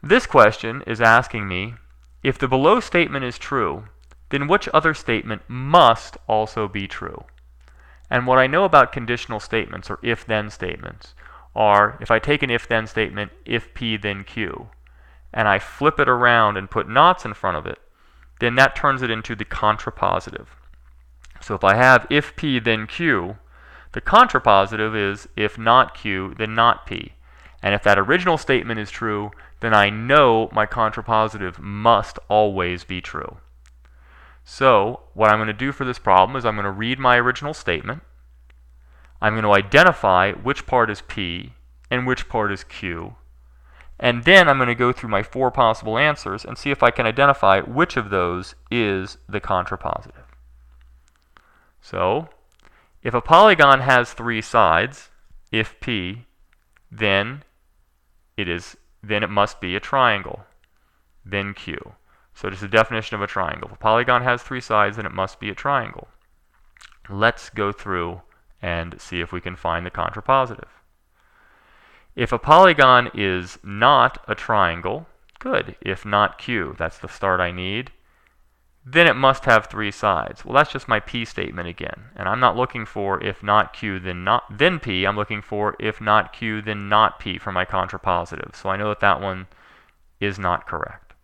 This question is asking me, if the below statement is true, then which other statement must also be true? And what I know about conditional statements, or if-then statements, are if I take an if-then statement, if P then Q, and I flip it around and put nots in front of it, then that turns it into the contrapositive. So if I have if P then Q, the contrapositive is if not Q, then not P. And if that original statement is true, then I know my contrapositive must always be true. So what I'm going to do for this problem is I'm going to read my original statement. I'm going to identify which part is P and which part is Q. And then I'm going to go through my 4 possible answers and see if I can identify which of those is the contrapositive. So, if a polygon has 3 sides, if P, then it must be a triangle, then Q. So just the definition of a triangle. If a polygon has 3 sides, then it must be a triangle. Let's go through and see if we can find the contrapositive. If a polygon is not a triangle, good. If not Q, that's the start I need, then it must have 3 sides. Well, that's just my P statement again. And I'm not looking for if not Q, then P. I'm looking for if not Q, then not P for my contrapositive. So I know that that one is not correct.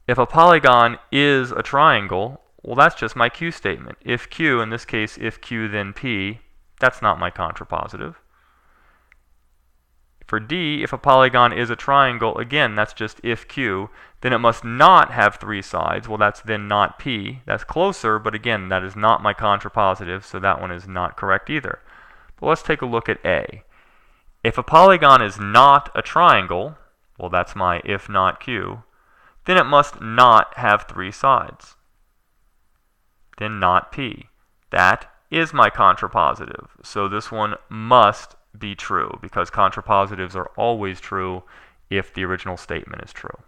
If a polygon is a triangle, well, that's just my Q statement. If Q, in this case, if Q, then P, that's not my contrapositive. For D, if a polygon is a triangle, again, that's just if Q, then it must not have 3 sides. Well, that's then not P. That's closer, but again, that is not my contrapositive, so that one is not correct either. But let's take a look at A. If a polygon is not a triangle, well, that's my if not Q, then it must not have 3 sides. Then not P. That is my contrapositive, so this one must be true, because contrapositives are always true if the original statement is true.